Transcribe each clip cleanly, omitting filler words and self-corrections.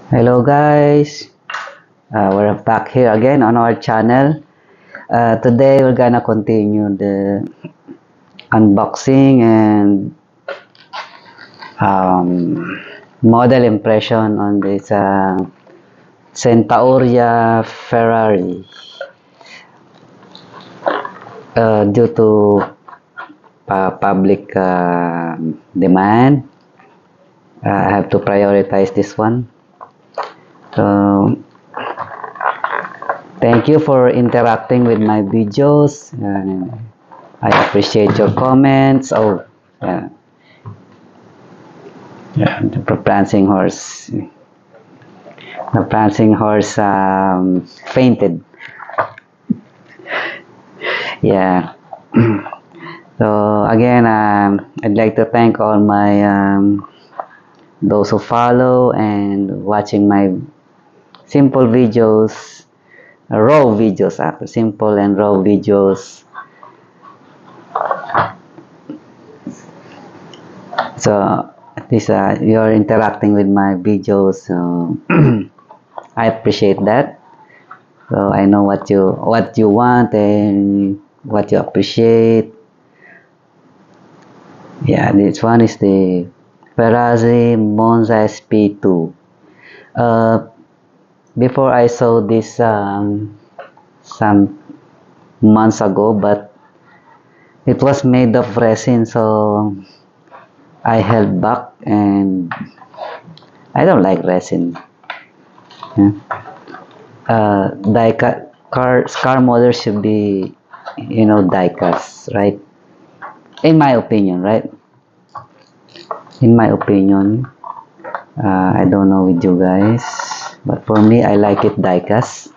Hello guys, we're back here again on our channel. Today we're gonna continue the unboxing and model impression on this Centauria Ferrari. Due to public demand, I have to prioritize this one. So thank you for interacting with my videos. I appreciate your comments. Oh, yeah. Yeah, the prancing horse. The prancing horse fainted. Yeah. So again, I'd like to thank all my those who follow and watching my simple videos, raw videos, after simple and raw videos. So at least you're interacting with my videos. So I appreciate that. So I know what you want and what you appreciate. Yeah, this one is the Ferrari Monza SP2. Uh, Before I saw this some months ago, but it was made of resin, so I held back, and I don't like resin. Yeah. Die-cut car models should be, die-cast, right? In my opinion, right? In my opinion, I don't know with you guys, but for me, I like it die-cast.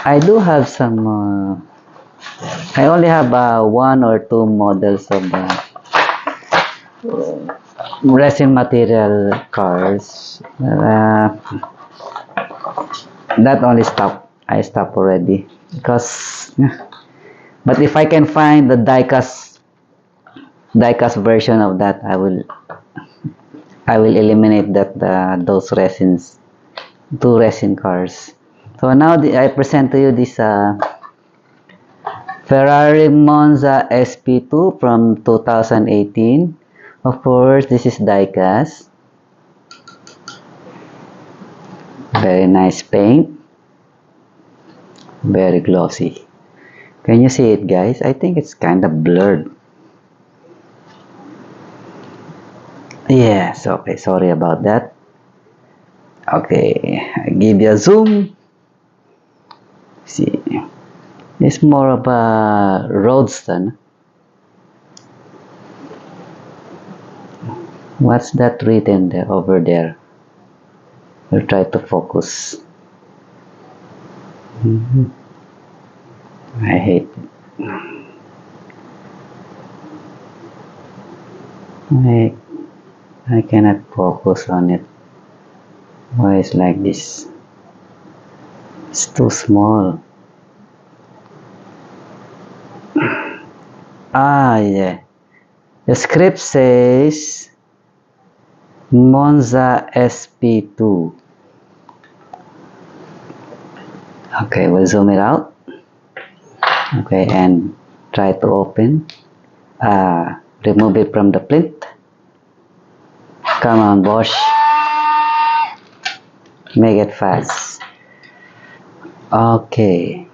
I do have some. I only have one or two models of resin material cars. That only stop. I stop already because. But if I can find the die-cast version of that, I will eliminate those resins, two resin cars. So now I present to you this Ferrari Monza SP2 from 2018. Of course, this is die-cast. Very nice paint. Very glossy. Can you see it, guys? I think it's kind of blurred. Yes, okay, sorry about that. Okay, I give you a zoom. See, it's more of a roadster. What's that written there over there? We'll try to focus. I hate it. I cannot focus on it. Why is like this? It's too small. Yeah. The script says Monza SP2. Okay, we'll zoom it out. Okay, and try to open. Remove it from the plinth. Come on, Bosch. Make it fast. Okay.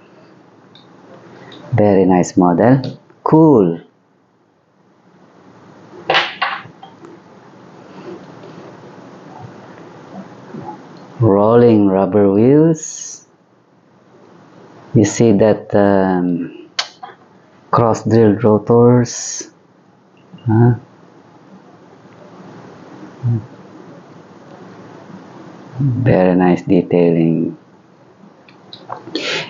Very nice model. Cool. Rolling rubber wheels. You see that cross-drilled rotors. Very nice detailing.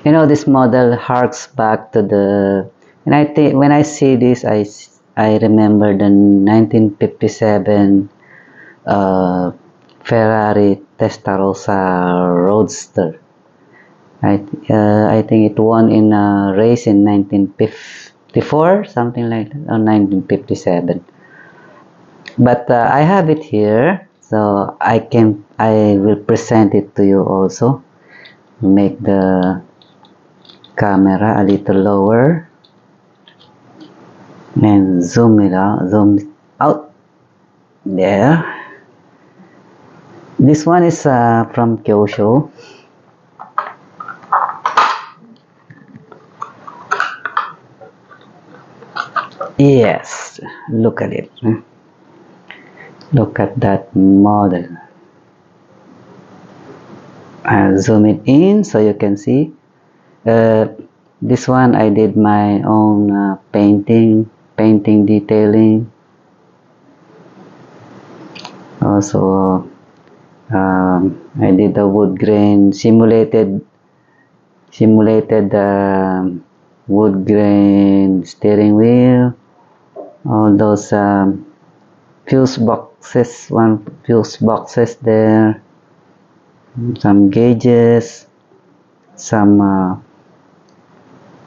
This model harks back to and I think when I see this, I remember the 1957 Ferrari Testarossa Roadster. I think it won in a race in 1954, something like that, or 1957. But I have it here, so I will present it to you also. Make the camera a little lower and zoom it out there. This one is from Kyosho. Yes, look at it. Look at that model. I'll zoom it in so you can see. This one I did my own painting detailing. Also, I did the wood grain simulated wood grain steering wheel. All those fuse boxes there, some gauges, some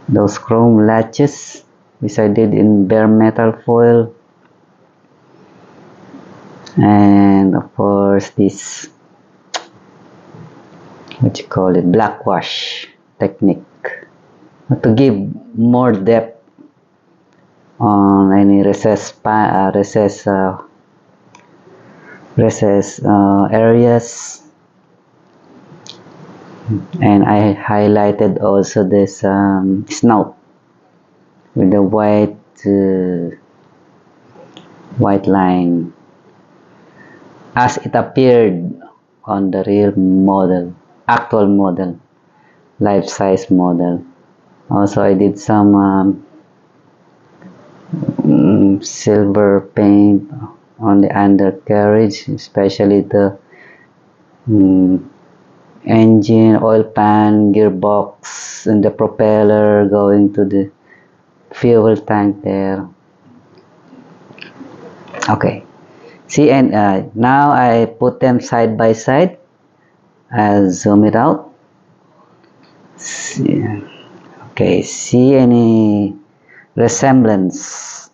those chrome latches which I did in bare metal foil, and of course this, what you call it, black wash technique to give more depth on any recess areas. And I highlighted also this snout with the white line as it appeared on the real model, actual model, life-size model. Also, I did some silver paint on the undercarriage, especially the engine, oil pan, gearbox, and the propeller going to the fuel tank there. Okay, see, and now I put them side by side. I'll zoom it out. See. Okay, see any resemblance?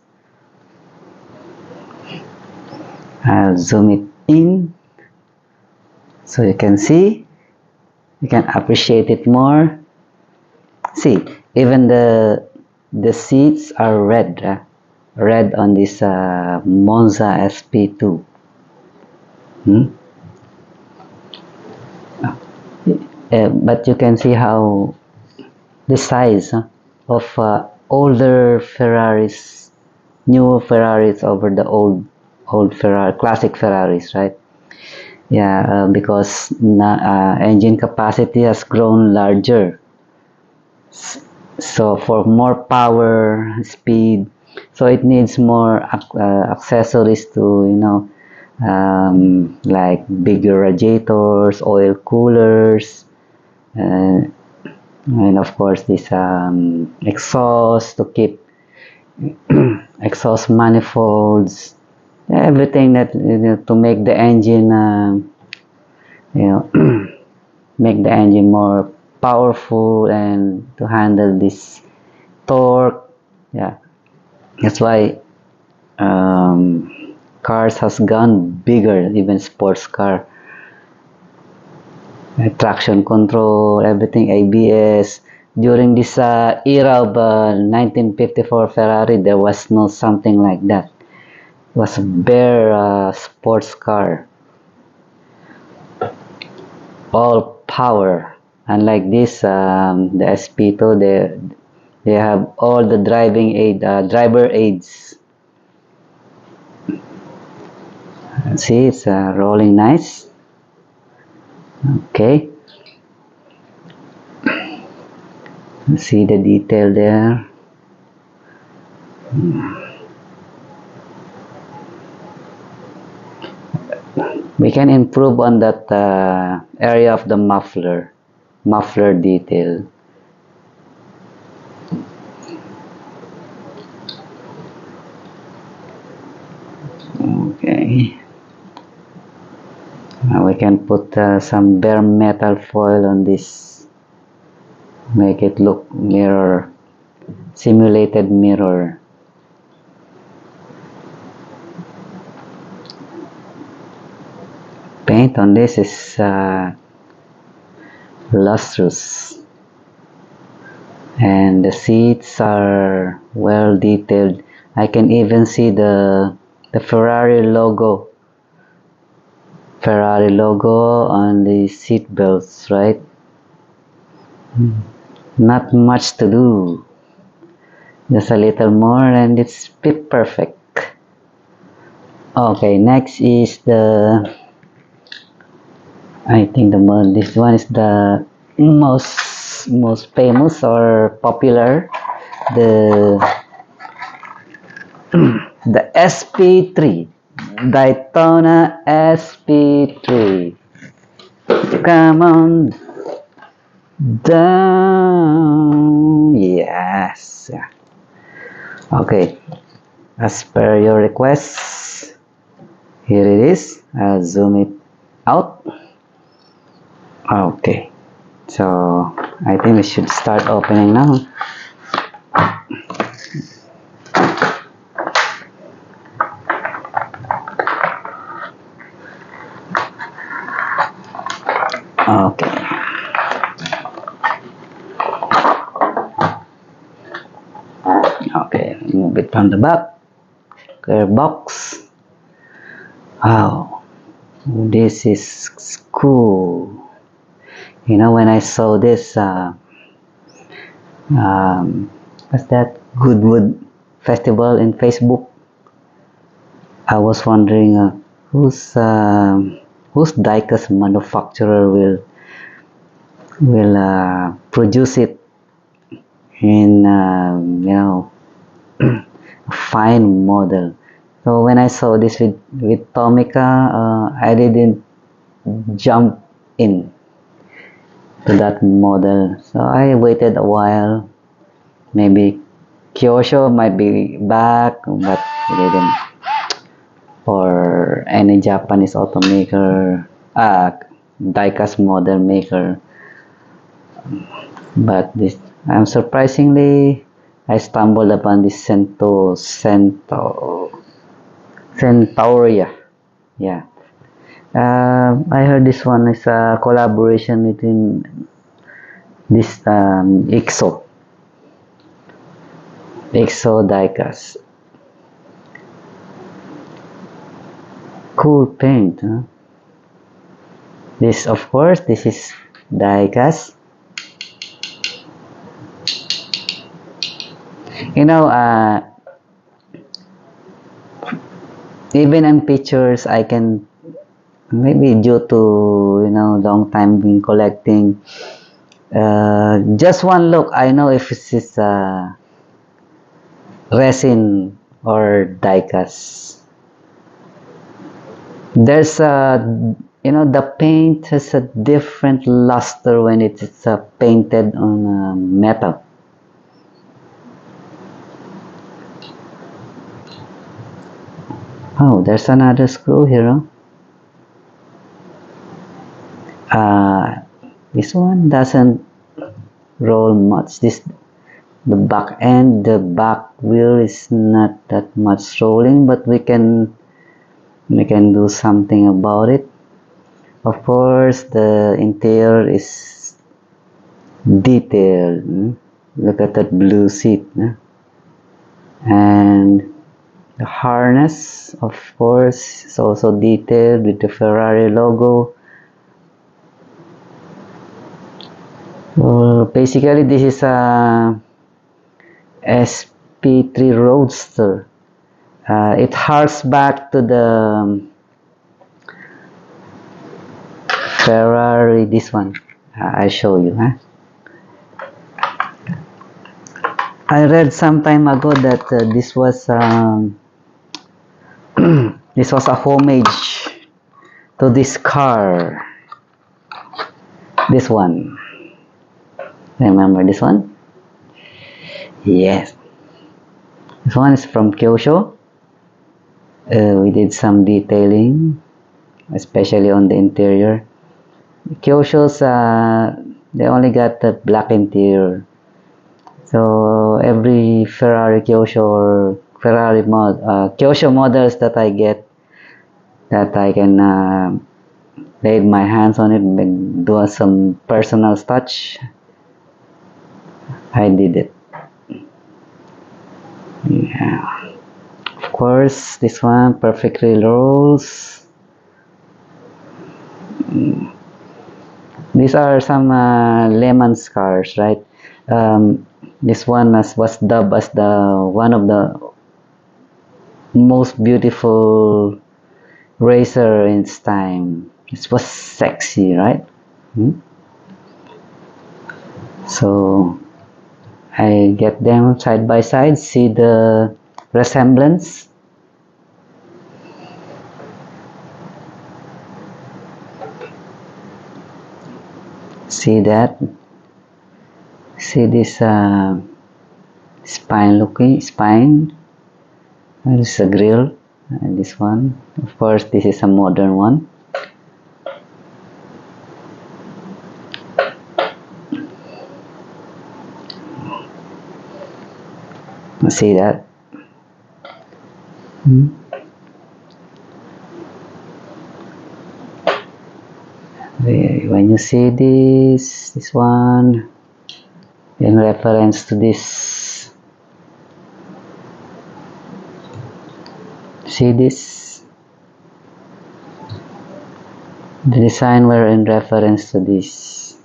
I'll zoom it in so you can see. You can appreciate it more. See, even the seats are red. Red on this Monza SP2. But you can see how the size of older Ferraris, new Ferraris over the old Ferrari, classic Ferraris, right? Yeah, because engine capacity has grown larger. So for more power, speed, so it needs more accessories to, like bigger radiators, oil coolers, and of course this exhaust to keep exhaust manifolds, everything that to make the engine make the engine more powerful and to handle this torque. Yeah, that's why cars has gone bigger, even sports car. Traction control, everything, ABS. During this era of 1954 Ferrari, there was no something like that. It was a bare sports car. All power. Unlike this, the SP2, they have all the driver aids. See, it's rolling nice. Okay. See the detail there. We can improve on that area of the muffler detail. Okay. Now we can put some bare metal foil on this, make it look mirror, simulated mirror. paint on this is lustrous, and the seats are well detailed. I can even see the Ferrari logo on the seat belts, right? Not much to do, just a little more and it's fit perfect. Okay, next is I think this one is the most famous or popular, the the SP3, Daytona SP3. Come on down, yes. Okay, as per your request, here it is. I'll zoom it out. Okay, so I think we should start opening now. Okay. Okay, move it from the back. Clear box. Wow, this is cool. You know, when I saw this, what's that? Goodwood Festival in Facebook. I was wondering whose diecast manufacturer will produce it in a fine model. So when I saw this with Tomica, I didn't jump in to that model. So I waited a while. Maybe Kyosho might be back, but he didn't. Or any Japanese automaker, diecast model maker. But this, I'm surprisingly, I stumbled upon this Centauria. Yeah. I heard this one is a collaboration between this IXO diecast. Cool paint, huh? This, of course, this is diecast. You know, even in pictures, I can, maybe due to long time been collecting, just one look I know if this is resin or diecast. There's the paint has a different luster when it's painted on metal. Oh, there's another screw here. This one doesn't roll much. The back end, the back wheel is not that much rolling, but we can do something about it. Of course, the interior is detailed. Look at that blue seat. And the harness, of course, is also detailed with the Ferrari logo. Well, basically, this is a SP3 Roadster. It harks back to the Ferrari, this one. I show you. I read some time ago that this was this was a homage to this car. This one. Remember this one? Yes. This one is from Kyosho. We did some detailing, especially on the interior. Kyosho's, they only got the black interior. So every Ferrari Kyosho or Kyosho models that I get, that I can laid my hands on it, and do some personal touch, I did it. Yeah. Of course, this one perfectly rolls. These are some lemon scars, right? This one was dubbed as the one of the most beautiful racer in its time. It was sexy, right? Hmm? So I get them side by side, see the resemblance. See that? See this spine. This is a grill, and this one. Of course, this is a modern one. See that? Hmm? When you see this one, in reference to this, see this, the design were in reference to this.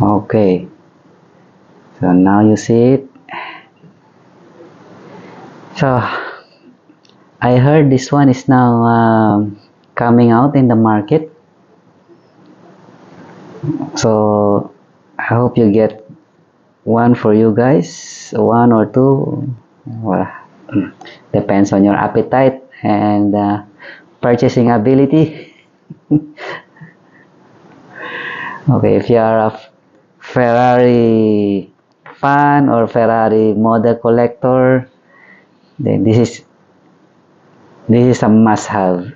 Okay, so now you see it. So I heard this one is now coming out in the market. So I hope you get one for you guys, one or two. Well, depends on your appetite and purchasing ability. Okay, if you are a Ferrari fan or Ferrari model collector, then this is a must-have.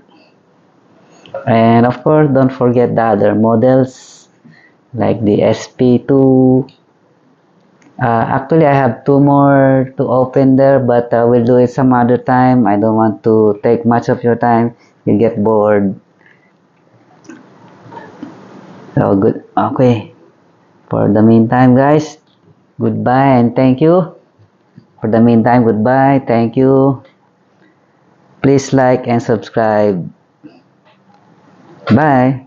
And of course, don't forget the other models like the SP2. Actually, I have two more to open there, but we'll do it some other time. I don't want to take much of your time. You get bored. So good. Okay. For the meantime, guys, goodbye and thank you. For the meantime, goodbye. Thank you. Please like and subscribe. Bye.